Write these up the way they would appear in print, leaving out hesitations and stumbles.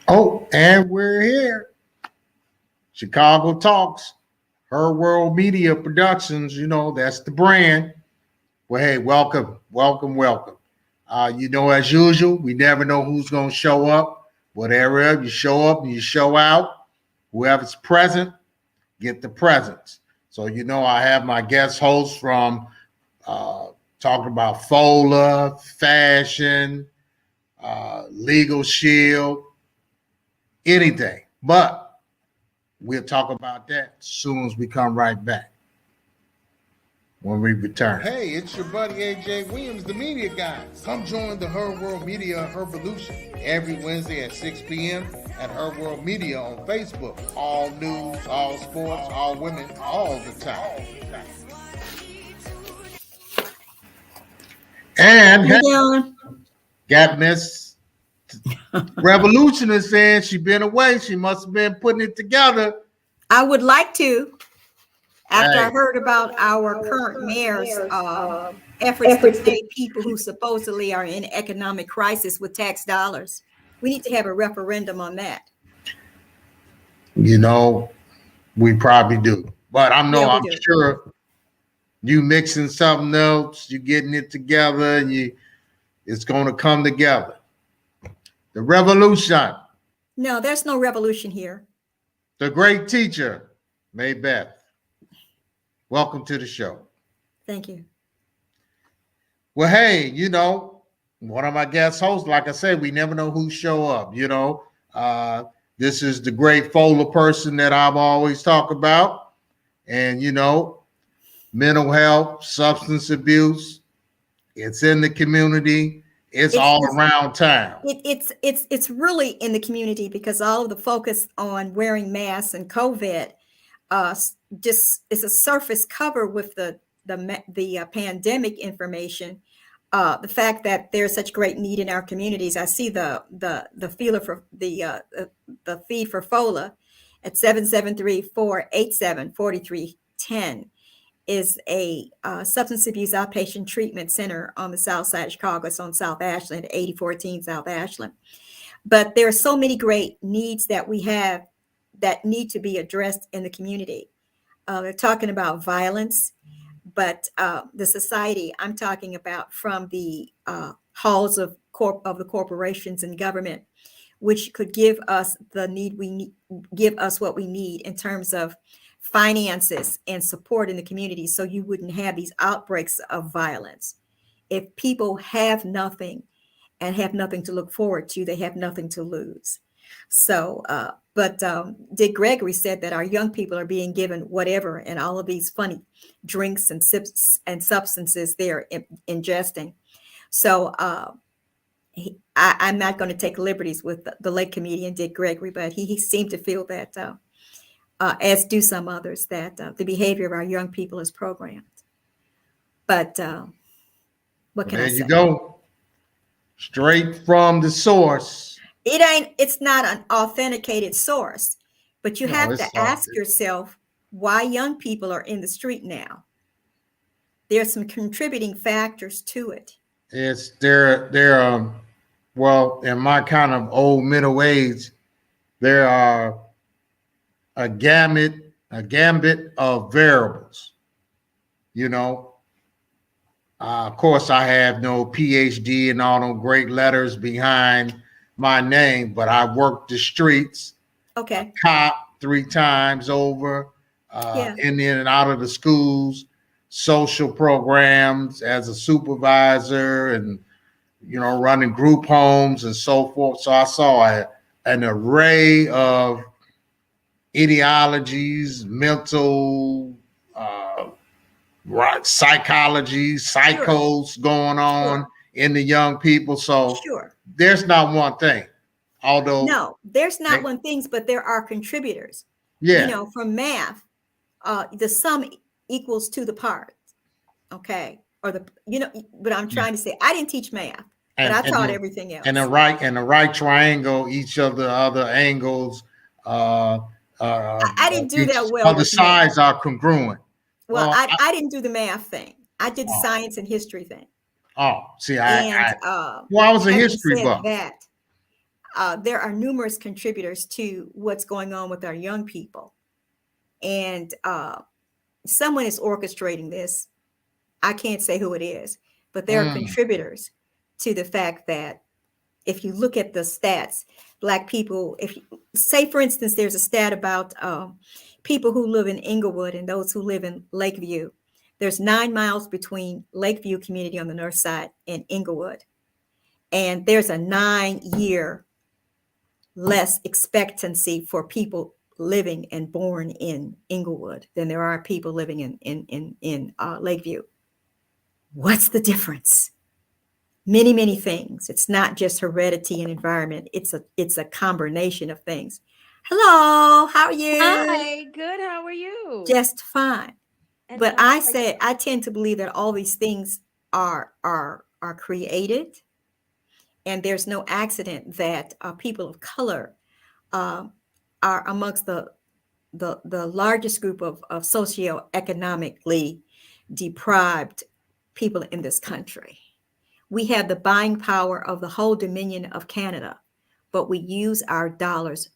Oh, and we're here. SHEcago Talks, Her World Media Productions. You know, that's the brand. Well, hey, welcome, welcome, welcome. As usual, we never know who's going to show up. Whatever, you show up and you show out. Whoever's present, get the presents. So, I have my guest hosts from talking about FOLA, fashion, legal shield, anything. But we'll talk about that as soon as we come right back when we return. Hey, it's your buddy AJ Williams, the media guy. Come join the Her World Media Hervolution every Wednesday at 6 p.m. at Her World Media on Facebook. All news, all sports, all women, all the time. And got Miss Revolution is saying she's been away. She must have been putting it together. I would like to. After I heard about our current mayor's efforts to pay people who supposedly are in economic crisis with tax dollars, we need to have a referendum on that. We probably do. But I'm sure you mixing something else, you getting it together, and it's going to come together. The revolution. No, there's no revolution here. The great teacher, Maybeth. Welcome to the show. Thank you. Well, hey, one of my guest hosts, like I said, we never know who show up, This is the great FOLA person that I've always talked about. And, mental health, substance abuse, it's in the community. It's all around town. It's really in the community because all of the focus on wearing masks and COVID just is a surface cover with the pandemic information. The fact that there's such great need in our communities. I see the feeler for the feed for FOLA at 773-487-4310 is a substance abuse outpatient treatment center on the south side of Chicago. It's on South Ashland, 8014 South Ashland. But there are so many great needs that we have that need to be addressed in the community. They're talking about violence, but the society I'm talking about from the halls of the corporations and government, which could give us give us what we need in terms of finances and support in the community, so you wouldn't have these outbreaks of violence. If people have nothing and have nothing to look forward to, they have nothing to lose. So, but Dick Gregory said that our young people are being given whatever and all of these funny drinks and sips and substances they're ingesting. So I'm not going to take liberties with the late comedian Dick Gregory, but he seemed to feel that, as do some others, that the behavior of our young people is programmed. But what can I say? There you go. Straight from the source. It's not an authenticated source, but you have to ask yourself why young people are in the street now. There's some contributing factors to it. It's well, in my kind of old middle age, there are a gambit of variables. Of course, I have no PhD and all those great letters behind my name, but I worked the streets. Okay. Cop 3 times over, in and out of the schools, social programs as a supervisor, and running group homes and so forth. So I saw an array of ideologies, mental, psychology, psychos going on in the young people. So there's not one thing. Although no, there's not one thing, but there are contributors. Yeah. From math, the sum equals to the part. Okay. Or but I'm trying to say I didn't teach math, but I taught everything else. And the right triangle, each of the other angles. I didn't do that well. Other sides are congruent. Well, I didn't do the math thing. I did the science and history thing. Oh, see, I was a history buff. there are numerous contributors to what's going on with our young people. And someone is orchestrating this. I can't say who it is, but there are contributors to the fact that if you look at the stats, Black people, if you, say, for instance, there's a stat about people who live in Inglewood and those who live in Lakeview. There's 9 miles between Lakeview community on the north side and Inglewood. And there's a 9-year less expectancy for people living and born in Inglewood than there are people living in Lakeview. What's the difference? Many, many things. It's not just heredity and environment. It's a combination of things. Hello, how are you? Hi, good. How are you? Just fine. And But how I are said I tend to believe that all these things are created, and there's no accident that people of color are amongst the largest group of socioeconomically deprived people in this country. We have the buying power of the whole Dominion of Canada, but we use our dollars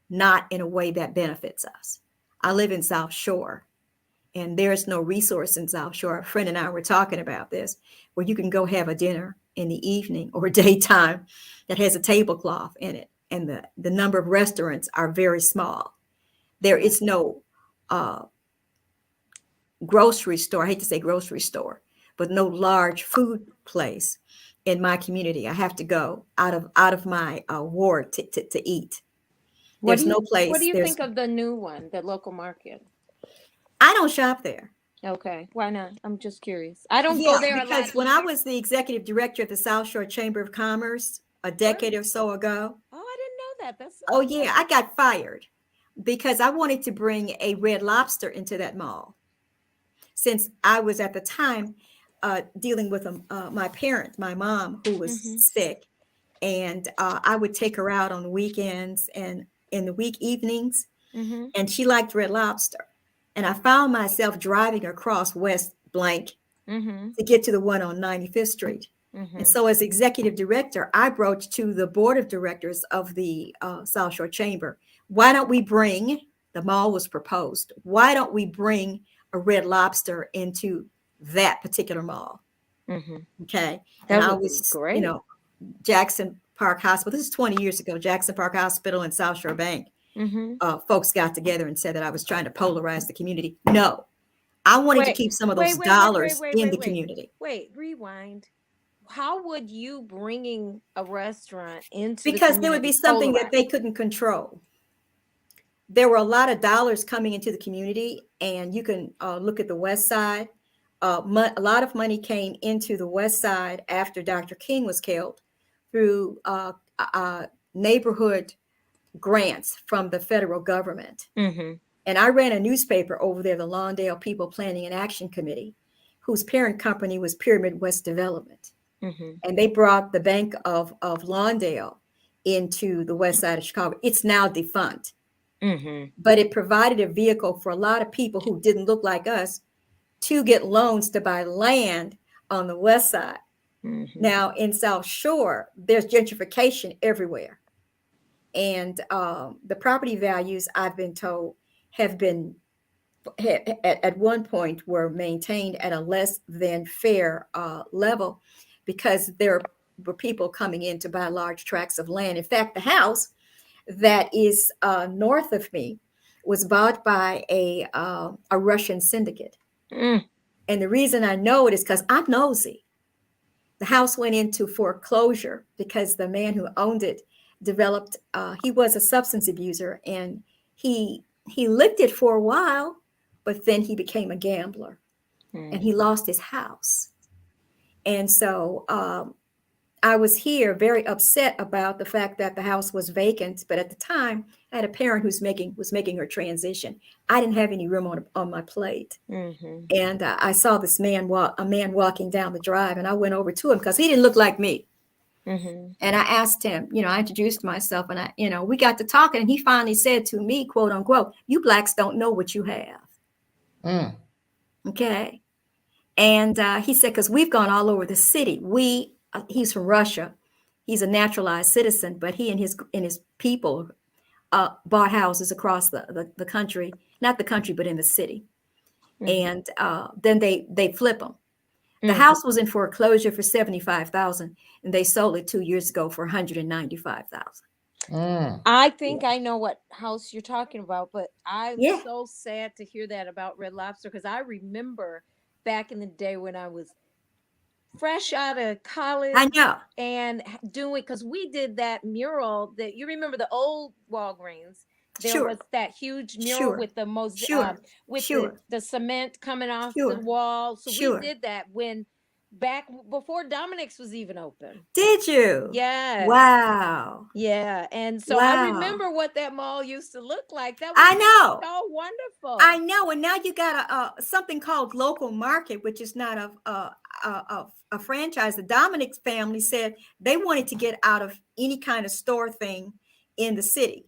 not in a way that benefits us. I live in South Shore, and there's no resource in South Shore. A friend and I were talking about this, where you can go have a dinner in the evening or daytime that has a tablecloth in it, and the number of restaurants are very small. There is no grocery store. I hate to say grocery store, but no large food place in my community. I have to go out of my ward to eat. There's no place. What do you think of the new one, the local market? I don't shop there. Okay, why not? I'm just curious. I don't go there a lot. Because when I was the executive director of the South Shore Chamber of Commerce a decade or so ago. Oh, I didn't know that. That's Oh yeah, I got fired because I wanted to bring a Red Lobster into that mall. Since I was at the time dealing with my parent, my mom, who was sick, and I would take her out on the weekends and in the week evenings, and she liked Red Lobster. And I found myself driving across West Blank to get to the one on 95th Street. And so as executive director, I broached to the board of directors of the South Shore Chamber, why don't we bring, the mall was proposed, why don't we bring a Red Lobster into that particular mall? Okay. That and I would was, be great. Jackson Park Hospital, this is 20 years ago, Jackson Park Hospital and South Shore Bank. Folks got together and said that I was trying to polarize the community. No, I wanted to keep some of those dollars in the community. Wait, rewind. How would you bringing a restaurant into because there would be something that they couldn't control. There were a lot of dollars coming into the community, and you can look at the West Side. A lot of money came into the West Side after Dr. King was killed through neighborhood grants from the federal government. And I ran a newspaper over there, the Lawndale People Planning and Action Committee, whose parent company was Pyramid West Development. And they brought the Bank of Lawndale into the West Side of Chicago. It's now defunct. But it provided a vehicle for a lot of people who didn't look like us to get loans to buy land on the West Side. Now in South Shore, there's gentrification everywhere. And the property values, I've been told, have been at one point were maintained at a less than fair level because there were people coming in to buy large tracts of land. In fact, the house that is north of me was bought by a Russian syndicate. And the reason I know it is because I'm nosy. The house went into foreclosure because the man who owned it developed, he was a substance abuser, and he lived it for a while, but then he became a gambler and he lost his house. And so I was here very upset about the fact that the house was vacant. But at the time, I had a parent who was making her transition. I didn't have any room on my plate. And I saw this man walking down the drive, and I went over to him because he didn't look like me. And I asked him, I introduced myself, and we got to talking, and he finally said to me, quote unquote, "You blacks don't know what you have." Okay. And he said, because we've gone all over the city. He's from Russia. he's a naturalized citizen, but he and his people bought houses across the country, not the country, but in the city. And then they flip them. The house was in foreclosure for $75,000, and they sold it 2 years ago for $195,000. I think I know what house you're talking about, but I'm Yeah. so sad to hear that about Red Lobster, because I remember back in the day when I was fresh out of college I know. and doing, because we did that mural that you remember, the old Walgreens. There Sure. was that huge mural Sure. with the with Sure. the cement coming off Sure. the wall. So Sure. we did that when back before Dominic's was even open. Did you? Yes. Wow. Yeah. And so Wow. I remember what that mall used to look like. That was I know. so wonderful. I know. And now you got something called Local Market, which is not a franchise. The Dominic family said they wanted to get out of any kind of store thing in the city.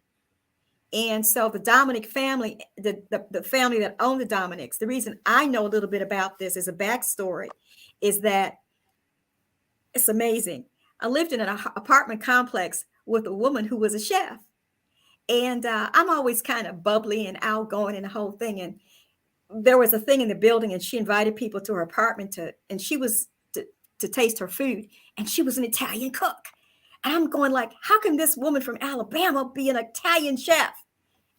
And so the Dominic family, the family that owned the Dominics, the reason I know a little bit about this as a backstory is that it's amazing. I lived in an apartment complex with a woman who was a chef. And I'm always kind of bubbly and outgoing and the whole thing. And there was a thing in the building, and she invited people to her apartment and she was to taste her food. And she was an Italian cook. And I'm going like, how can this woman from Alabama be an Italian chef?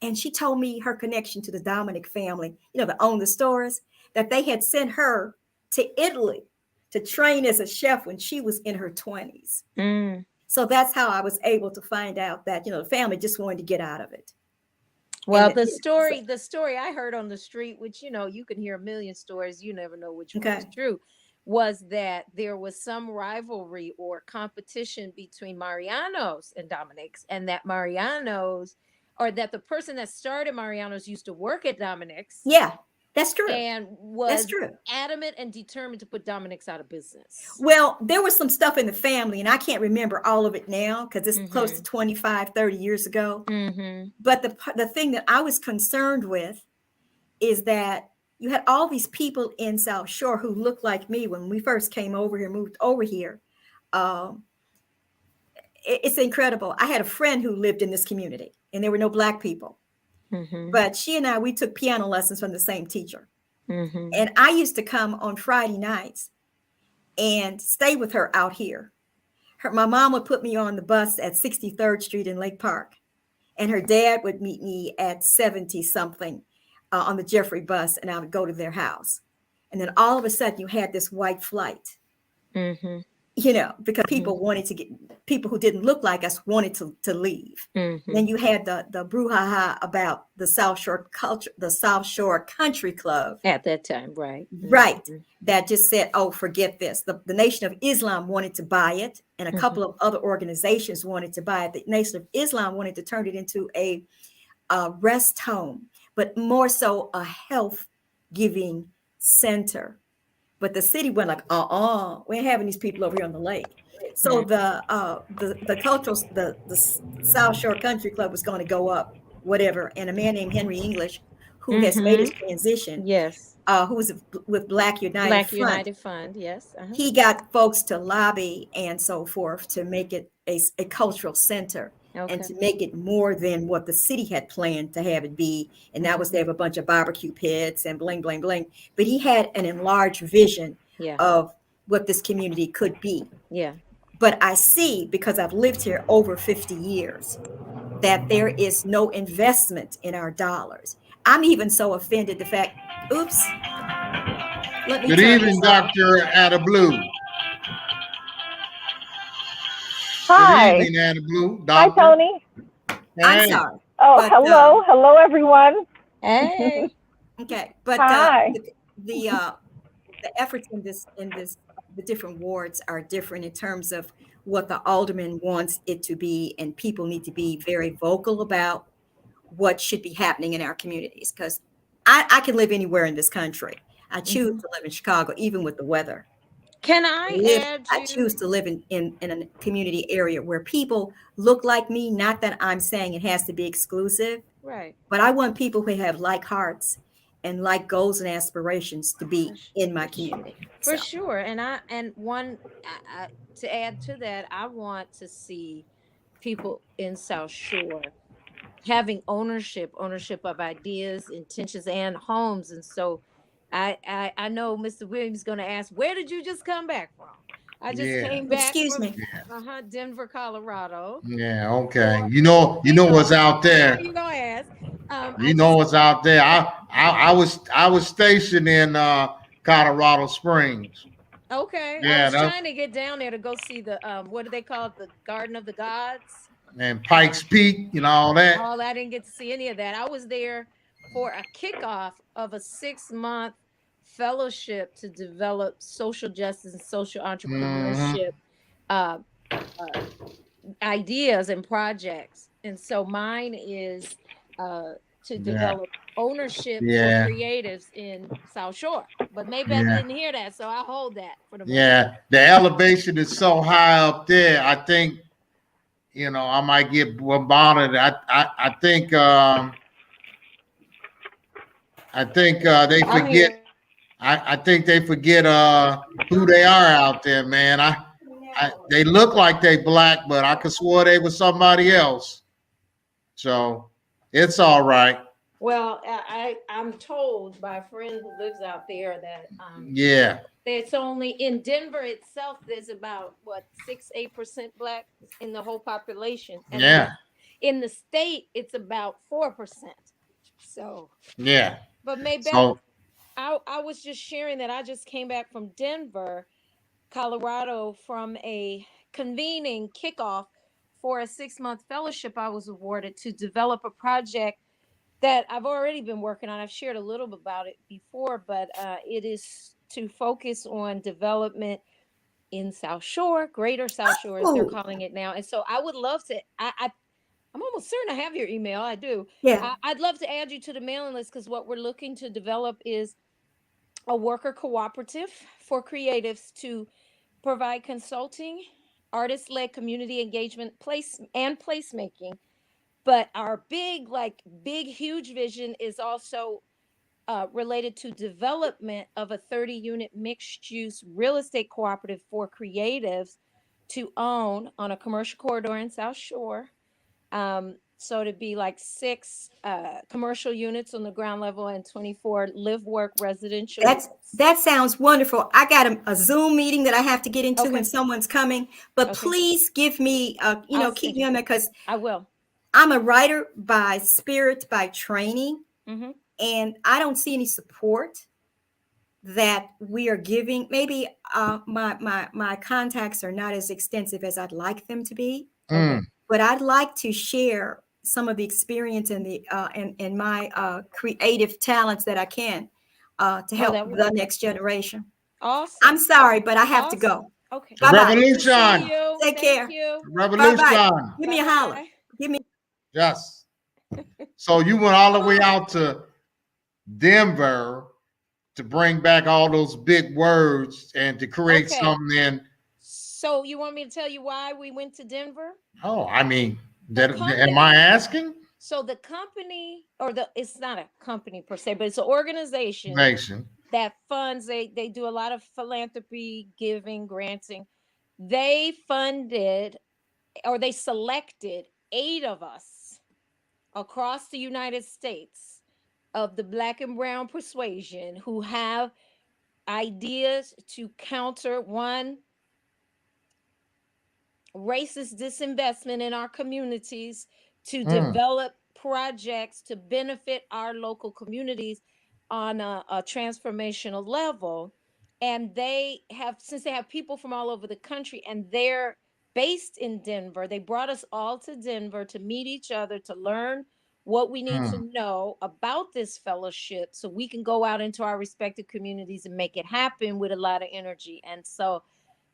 And she told me her connection to the Dominic family, that owned the stores, that they had sent her to Italy to train as a chef when she was in her 20s. So that's how I was able to find out that, the family just wanted to get out of it. Well, And the story I heard on the street, which, you can hear a million stories, you never know which one is true, was that there was some rivalry or competition between Mariano's and Dominic's, and that Mariano's, or that the person that started Mariano's used to work at Dominic's. Yeah, that's true. And was adamant and determined to put Dominic's out of business. Well, there was some stuff in the family, and I can't remember all of it now because it's close to 25, 30 years ago. But the thing that I was concerned with is that you had all these people in South Shore who looked like me when we first came over here, moved over here. It's incredible. I had a friend who lived in this community, and there were no Black people. But she and we took piano lessons from the same teacher. And I used to come on Friday nights and stay with her out here. My mom would put me on the bus at 63rd Street in Lake Park. And her dad would meet me at 70 something on the Jeffrey bus, and I would go to their house. And then all of a sudden you had this white flight. Because people wanted to people who didn't look like us wanted to leave. Then you had the brouhaha about the South Shore culture, the South Shore Country Club at that time, right? That just said, "Oh, forget this." The Nation of Islam wanted to buy it, and a couple of other organizations wanted to buy it. The Nation of Islam wanted to turn it into a rest home, but more so a health giving center. But the city went like, we ain't having these people over here on the lake. So the South Shore Country Club was going to go up, whatever. And a man named Henry English, who has made his transition, who was with Black United Fund, yes. He got folks to lobby and so forth to make it a cultural center. And to make it more than what the city had planned to have it be. And that was to have a bunch of barbecue pits and bling, bling, bling. But he had an enlarged vision of what this community could be. But I see, because I've lived here over 50 years, that there is no investment in our dollars. I'm even so offended the fact, oops. Good evening, Dr. Adablu. Hi. Good evening, Anna Blue. Hi, Tony. Hey. I'm sorry. Oh, hello. Hello, everyone. Hey. Okay. But Hi. The efforts in the different wards are different in terms of what the alderman wants it to be, and people need to be very vocal about what should be happening in our communities. Because I can live anywhere in this country. I choose to live in Chicago, even with the weather. Can I I choose to live in a community area where people look like me. Not that I'm saying it has to be exclusive, right? But I want people who have like hearts and like goals and aspirations to be in my community. For sure. And to add to that, I want to see people in South Shore having ownership of ideas, intentions, and homes. And so I know Mr. Williams is going to ask, where did you just come back from? I just came back from Denver, Colorado. Yeah, okay. You know what's out there. You gonna ask? What's out there. I was stationed in Colorado Springs. Okay. Yeah, I was trying to get down there to go see the what do they call it? The Garden of the Gods. And Pikes Peak, all that. All I didn't get to see any of that. I was there for a kickoff of a 6-month fellowship to develop social justice and social entrepreneurship ideas and projects. And so mine is to develop ownership for creatives in South Shore. But Maybeth didn't hear that, so I hold that for the moment. The elevation is so high up there. I think, I might get bombarded. I think they forget. I think they forget who they are out there, man. They look like they black, but I could swear they were somebody else. So it's all right. Well, I'm told by a friend who lives out there that it's only in Denver itself. There's about 6-8% black in the whole population, and in the state it's about 4%. So but maybe I was just sharing that I just came back from Denver, Colorado, from a convening kickoff for a 6-month fellowship I was awarded to develop a project that I've already been working on. I've shared a little bit about it before, but it is to focus on development in South Shore, Greater South Shore, as they're calling it now. And so I would love to, I'm almost certain I have your email. I do. Yeah. I'd love to add you to the mailing list, because what we're looking to develop is a worker cooperative for creatives to provide consulting, artist-led community engagement, placemaking. But our big, huge vision is also related to development of a 30-unit mixed-use real estate cooperative for creatives to own on a commercial corridor in South Shore. So it'd be 6 commercial units on the ground level and 24 live-work residential. That sounds wonderful. I got a Zoom meeting that I have to get into when someone's coming. But please give me, keep me on that, because I will. I'm a writer by spirit, by training, and I don't see any support that we are giving. Maybe my contacts are not as extensive as I'd like them to be, but I'd like to share some of the experience and and my creative talents that I can to help the next generation. Awesome. I'm sorry, but I have to go. Okay. Revolution. Take care. Revolution. Bye-bye. Give me a holler. Give me. Yes. So you went all the way out to Denver to bring back all those big words and to create something. So you want me to tell you why we went to Denver? Oh, I mean, am I asking? So the company, it's not a company per se, but it's an organization that funds. They do a lot of philanthropy, giving, granting. They funded, or they selected 8 of us across the United States of the Black and brown persuasion who have ideas to counter, one, racist disinvestment in our communities, to develop projects to benefit our local communities on a transformational level. And since they have people from all over the country and they're based in Denver, they brought us all to Denver to meet each other, to learn what we need to know about this fellowship so we can go out into our respective communities and make it happen with a lot of energy. And so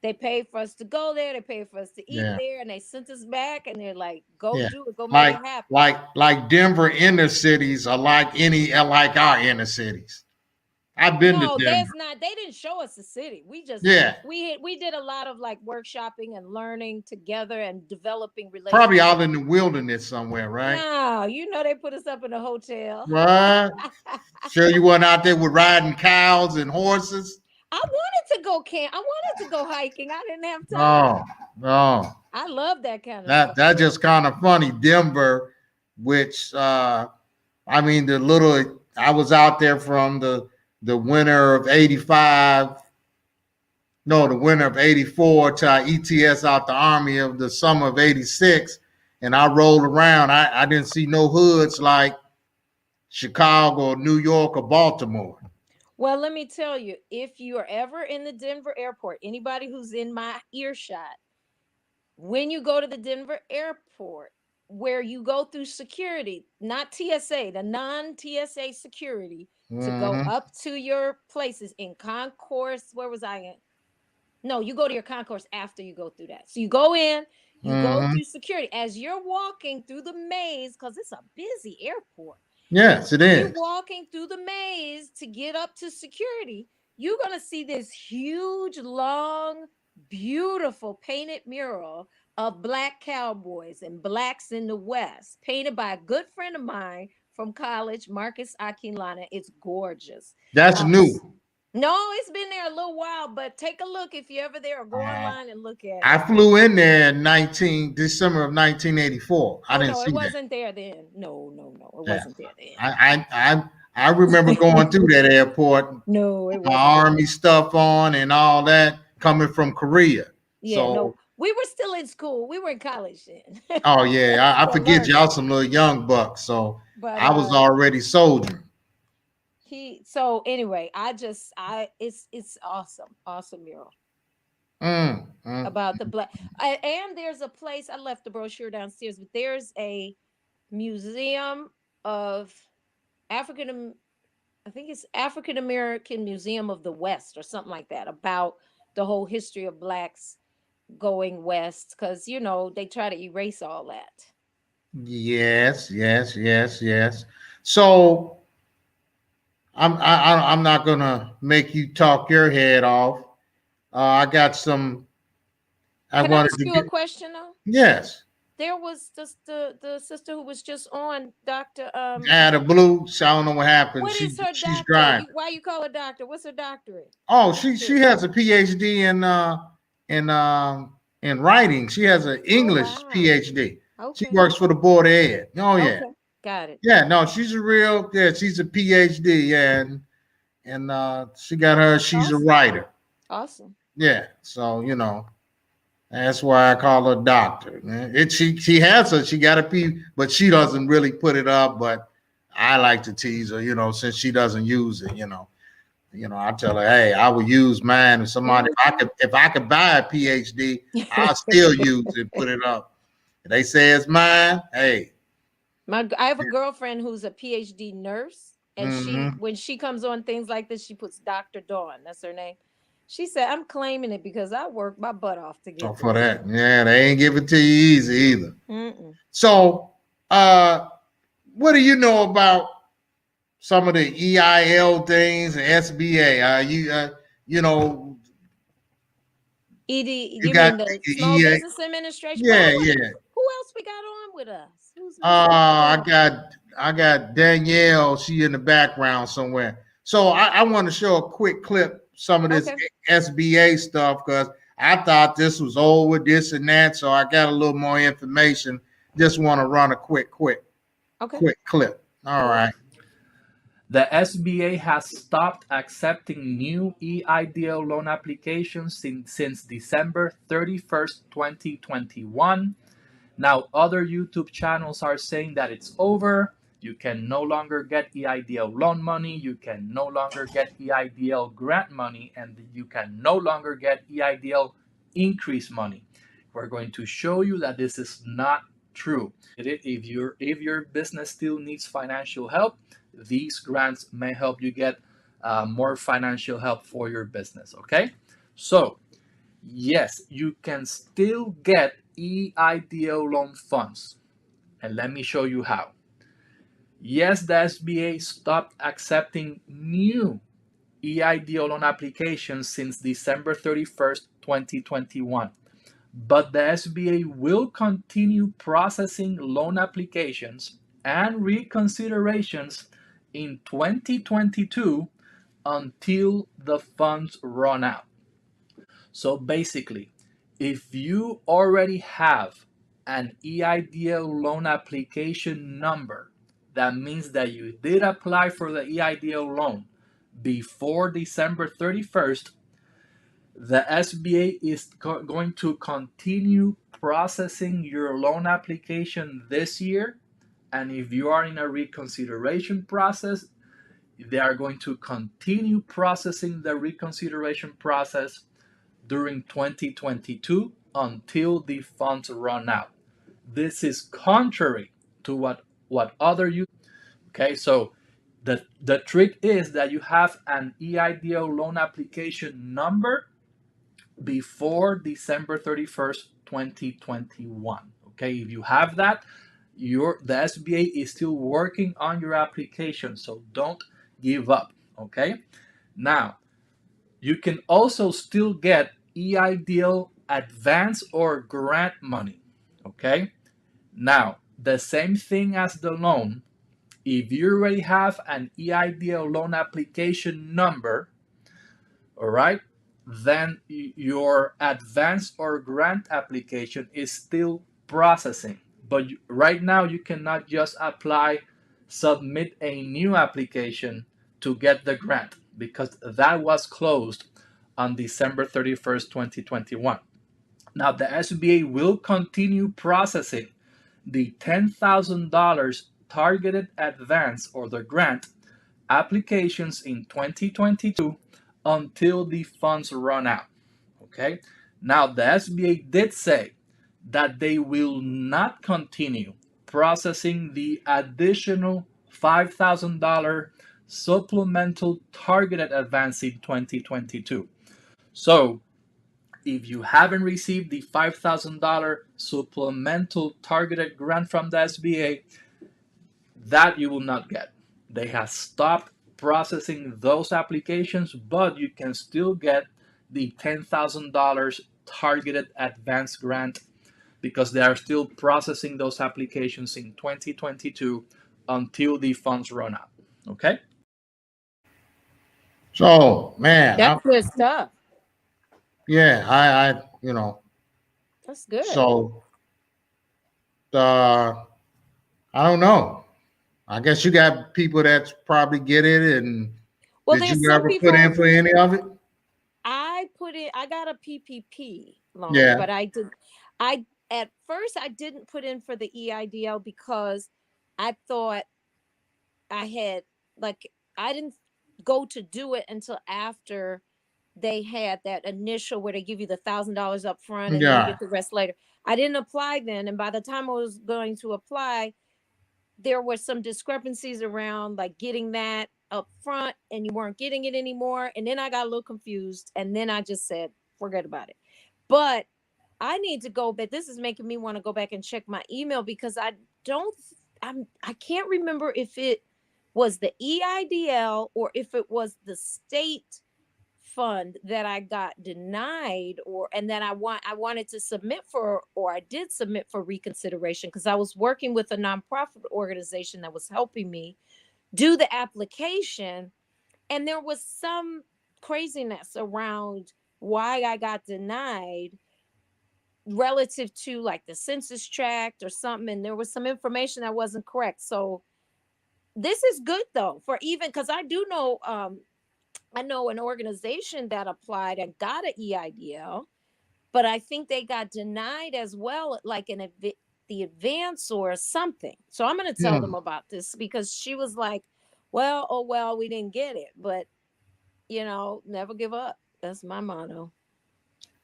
they paid for us to go there, they paid for us to eat there, and they sent us back, and they're like, go do it, go make it happen. Like Denver inner cities are like our inner cities. I've been to No, Denver. there's not. They didn't show us the city. We just we did a lot of like workshopping and learning together and developing relationships. Probably out in the wilderness somewhere, right? No, they put us up in a hotel. What? Sure you weren't out there with riding cows and horses? I wanted to go camp. I wanted to go hiking. I didn't have time. No. I love that kind of stuff. That's just kind of funny. Denver, which I was out there from the winter of 85. No, the winter of 84 to I ETS out the Army of the summer of 86. And I rolled around. I didn't see no hoods like Chicago, New York, or Baltimore. Well, let me tell you, if you are ever in the Denver airport, anybody who's in my earshot, when you go to the Denver airport, where you go through security, not TSA, the non-TSA security, to go up to your places in concourse. Where was I in? No, you go to your concourse after you go through that. So you go in, you go through security. As you're walking through the maze, because it's a busy airport. Yes, it is. You're walking through the maze to get up to security. You're going to see this huge, long, beautiful painted mural of Black cowboys and Blacks in the West, painted by a good friend of mine from college, Marcus Akinlana. It's gorgeous. That's new. No, it's been there a little while, but take a look if you're ever there, or go online and look at it. I flew in there in December of 1984. I didn't see it wasn't there then. No, it wasn't there then. I remember going through that airport. No, it wasn't. Army stuff on and all that coming from Korea. Yeah, so, no, we were still in school. We were in college then. Oh yeah, I forget y'all some little young bucks. So but, I was already soldiering. So anyway, it's awesome mural about the Black. And there's a place, I left the brochure downstairs, but there's a museum of African American Museum of the West or something like that, about the whole history of Blacks going west, because they try to erase all that. Yes. So I'm not gonna make you talk your head off. I got some. Can I ask you a question though? Yes. There was just the sister who was just on, Dr. The blue. So I don't know what happened. What is her she's doctor? crying. Why you call her doctor? What's her doctorate? Oh, she has a PhD in writing. She has an English PhD. Okay. She works for the Board of Ed. Oh yeah. Okay. Got it. Yeah, no, she's a PhD, and she got her. She's awesome. A writer. Awesome. Yeah, so that's why I call her doctor. She has she got a P, but she doesn't really put it up. But I like to tease her, since she doesn't use it. I tell her, hey, I would use mine. If I could buy a PhD, I'll still use it, put it up. If they say it's mine, hey. I have a girlfriend who's a PhD nurse, and when she comes on things like this, she puts Dr. Dawn. That's her name. She said, "I'm claiming it because I worked my butt off to get for that." Yeah, they ain't give it to you easy either. So, what do you know about some of the EIL things and SBA? You mean the Small Business Administration? Yeah. Who else we got on with us? I got Danielle. She in the background somewhere. So I want to show a quick clip, some of this SBA stuff, because I thought this was over, this and that. So I got a little more information. Just want to run a quick clip. All right. The SBA has stopped accepting new EIDL loan applications since December 31st, 2021. Now, other YouTube channels are saying that it's over. You can no longer get EIDL loan money. You can no longer get EIDL grant money, and you can no longer get EIDL increase money. We're going to show you that this is not true. If your business still needs financial help, these grants may help you get more financial help for your business. Okay, so yes, you can still get EIDL loan funds, and let me show you how. Yes, the SBA stopped accepting new EIDL loan applications since December 31st, 2021. But the SBA will continue processing loan applications and reconsiderations in 2022 until the funds run out. So basically, if you already have an EIDL loan application number, that means that you did apply for the EIDL loan before December 31st, the SBA is going to continue processing your loan application this year. And if you are in a reconsideration process, they are going to continue processing the reconsideration process during 2022 until the funds run out. This is contrary to what other you. Okay, so the trick is that you have an EIDL loan application number before December 31st, 2021. Okay, if you have that, the SBA is still working on your application, so don't give up. Okay, now you can also still get EIDL advance or grant money. Okay, now the same thing as the loan. If you already have an EIDL loan application number, all right, then your advance or grant application is still processing. But right now you cannot just submit a new application to get the grant because that was closed on December 31st, 2021. Now the SBA will continue processing the $10,000 targeted advance or the grant applications in 2022 until the funds run out. Okay, now the SBA did say that they will not continue processing the additional $5,000 supplemental targeted advance in 2022. So if you haven't received the $5,000 supplemental targeted grant from the SBA, that you will not get. They have stopped processing those applications, but you can still get the $10,000 targeted advance grant because they are still processing those applications in 2022 until the funds run out. Okay? So, man, That's good stuff. yeah, I That's good. So, I don't know. I guess you got people that probably get it. And well, did you ever put in for any of it? I got a PPP loan, Yeah. but at first I didn't put in for the EIDL because I thought I didn't go to do it until after they had that initial where they give you the $1,000 up front and then you get the rest later. I didn't apply then, and by the time I was going to apply, there were some discrepancies around like getting that up front and you weren't getting it anymore. And then I got a little confused and then I just said, forget about it. But I need to go back. This is making me want to go back and check my email because I can't remember if it was the EIDL or if it was the state fund that I got denied and then I wanted to submit for, or I did submit for reconsideration because I was working with a nonprofit organization that was helping me do the application, and there was some craziness around why I got denied relative to like the census tract or something, and there was some information that wasn't correct. So this is good though, for even because I do know I know an organization that applied and got an EIDL, but I think they got denied as well, like the advance or something. So I'm going to tell them about this because she was like, well, we didn't get it, but never give up. That's my motto.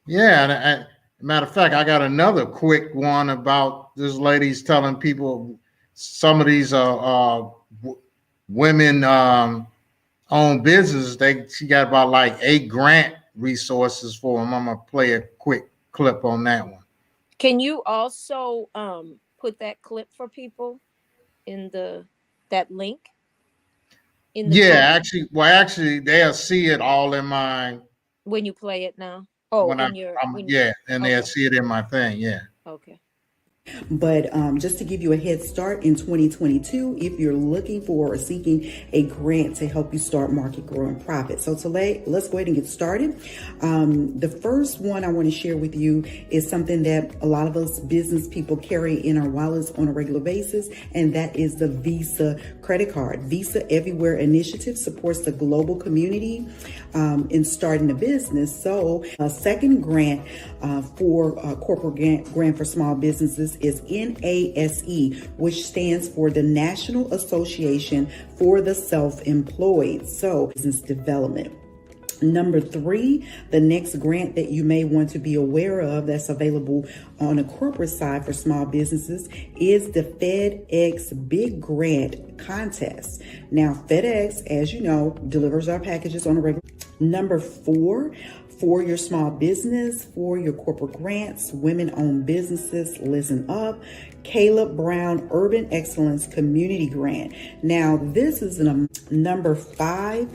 Yeah. And matter of fact, I got another quick one about this lady's telling people some of these women own business. She got about like 8 grant resources for them. I'm gonna play a quick clip on that one. Can you also put that clip for people in that link? in the Yeah, phone actually, they'll see it all in my when you play it now? Oh, when in your I'm when you yeah, and they'll okay. see it in my thing. Yeah. Okay. But just to give you a head start in 2022, if you're looking for or seeking a grant to help you start market growing profit. So today, let's go ahead and get started. The first one I want to share with you is something that a lot of us business people carry in our wallets on a regular basis, and that is the Visa credit card. Visa Everywhere initiative supports the global community in starting a business. So a second grant for corporate grant for small businesses is NASE, which stands for the National Association for the Self-Employed. So business development. Number 3, the next grant that you may want to be aware of that's available on a corporate side for small businesses is the FedEx Big Grant Contest. Now, FedEx, as you know, delivers our packages on a regular. Number 4, for your small business, for your corporate grants, women-owned businesses, listen up. Keila Brown Urban Excellence Community Grant. Now, this is number 5.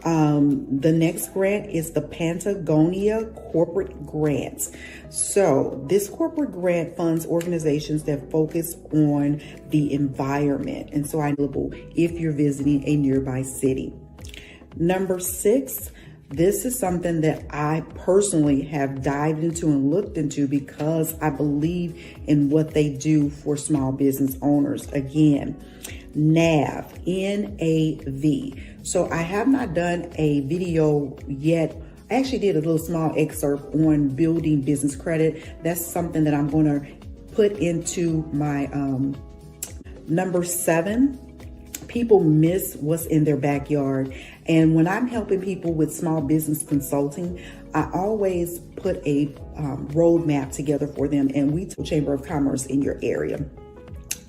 The next grant is the Pantagonia Corporate Grant. So this corporate grant funds organizations that focus on the environment. And so if you're visiting a nearby city. Number 6, this is something that I personally have dived into and looked into because I believe in what they do for small business owners. Again, NAV, N-A-V. So I have not done a video yet. I actually did a little small excerpt on building business credit. That's something that I'm going to put into my number 7. People miss what's in their backyard. And when I'm helping people with small business consulting, I always put a roadmap together for them, and we do Chamber of Commerce in your area.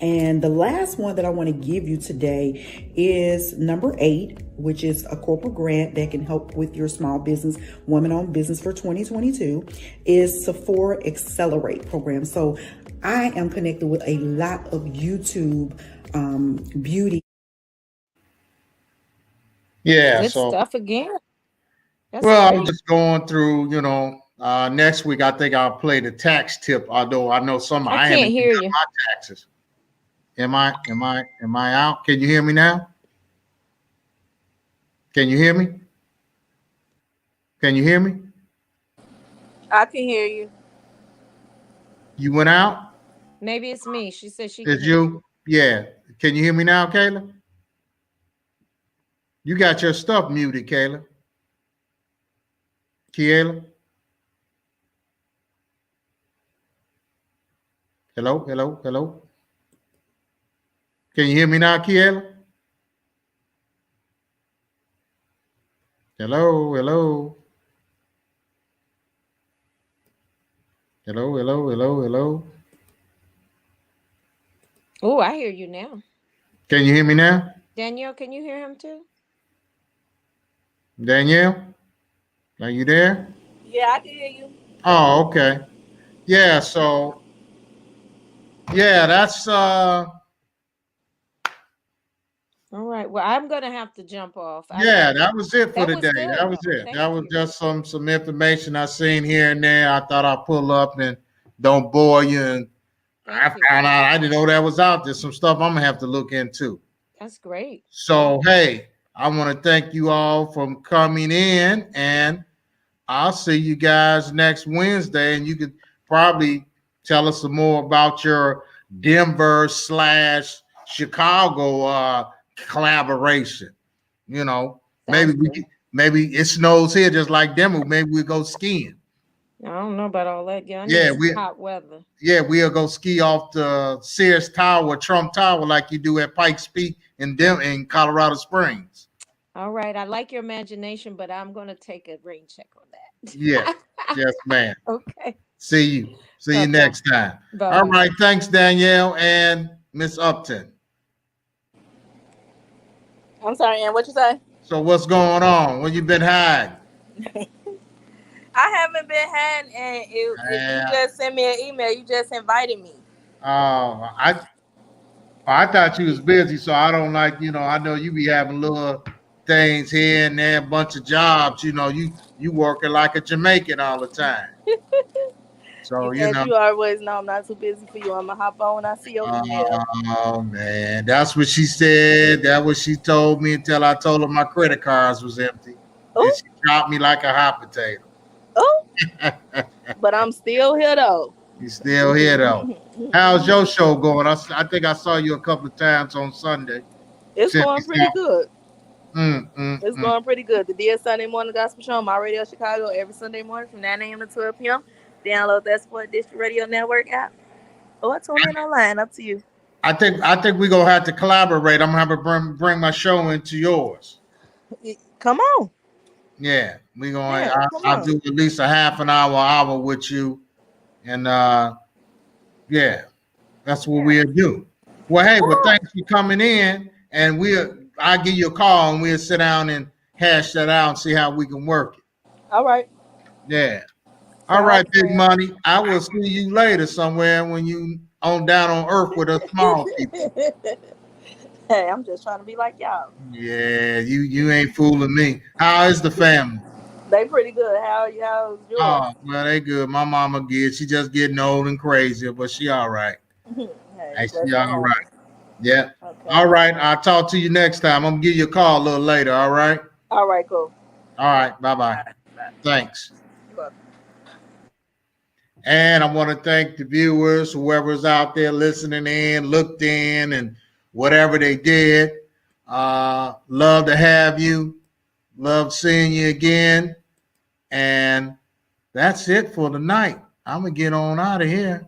And the last one that I want to give you today is number 8, which is a corporate grant that can help with your small business, woman-owned business for 2022, is Sephora Accelerate program. So I am connected with a lot of YouTube beauty. Yeah. Good So, stuff again. That's well, I'm great. just going through, next week I think I'll play the tax tip, although I know some I I can't haven't hear done you. my taxes. Am I out? Can you hear me now? Can you hear me? Can you hear me? I can hear you. You went out? Maybe it's me. She said she can It's hear you. you? Yeah. Can you hear me now, Keila? You got your stuff muted, Keila. Kiela? Hello, hello, hello. Can you hear me now, Kiela? Hello, hello. Hello, hello, hello, hello. Oh, I hear you now. Can you hear me now? Danielle, can you hear him too? Danielle? Are you there? Yeah, I can hear you. Oh, okay. Yeah, so that's All right. Well, I'm gonna have to jump off. that was it for That the was day. good, That was though. it. Thank That was you. just some information I seen here and there. I thought I'd pull up and don't bore you. And I Thank you. found out I didn't know that was out there. Some stuff I'm gonna have to look into. That's great. So hey, I want to thank you all for coming in, and I'll see you guys next Wednesday, and you could probably tell us some more about your Denver/Chicago collaboration. Maybe it snows here just like Denver. Maybe we go skiing. I don't know about all that. Yeah, I Yeah, need some hot weather. Yeah, we'll go ski off the Sears Tower, Trump Tower, like you do at Pikes Peak in Colorado Springs. All right. I like your imagination, but I'm gonna take a rain check on that. Yeah. Yes, ma'am. Okay. See you. See you Bye-bye. next time. Bye-bye. All right. Thanks, Danielle and Miss Upton. I'm sorry, Ann. What you say? So what's going on? Where you been hiding? I haven't been had, and if you just sent me an email, you just invited me. I thought you was busy, so I don't I know you be having little things here and there, a bunch of jobs. You know, you working like a Jamaican all the time. So you know, you always know I'm not too busy for you. I'm gonna hop on when I see your email. oh man, that's what she said. That what she told me until I told her my credit cards was empty. Ooh. And she dropped me like a hot potato. Oh, but I'm still here though. You still here though. How's your show going? I think I saw you a couple of times on Sunday. It's going pretty good. It's going pretty good. The Dear Sunday Morning Gospel Show on My Radio Chicago every Sunday morning from 9 a.m. to 12 p.m. Download that Sport District Radio Network app or tune in online. Up to you. I think we're gonna have to collaborate. I'm gonna have to bring my show into yours. Come on. Yeah, we're gonna. Yeah, I'll do at least a half an hour with you, and yeah, that's what we'll do. Well, hey, thanks for coming in, and I'll give you a call and we'll sit down and hash that out and see how we can work it. All right. Yeah. All right, Big Money. I will see you later somewhere when you down on earth with us small people. Hey, I'm just trying to be like y'all. Yeah, you ain't fooling me. How is the family? They pretty good. How's yours? Oh, well, they good. My mama good. She just getting old and crazy, but she all right. Hey, she all right. Yeah. Okay. All right. I'll talk to you next time. I'm gonna give you a call a little later. All right. All right. Cool. All right. Bye-bye. Bye. Thanks. And I want to thank the viewers, whoever's out there listening in, looked in, and whatever they did. Love to have you. Love seeing you again. And that's it for tonight. I'm going to get on out of here.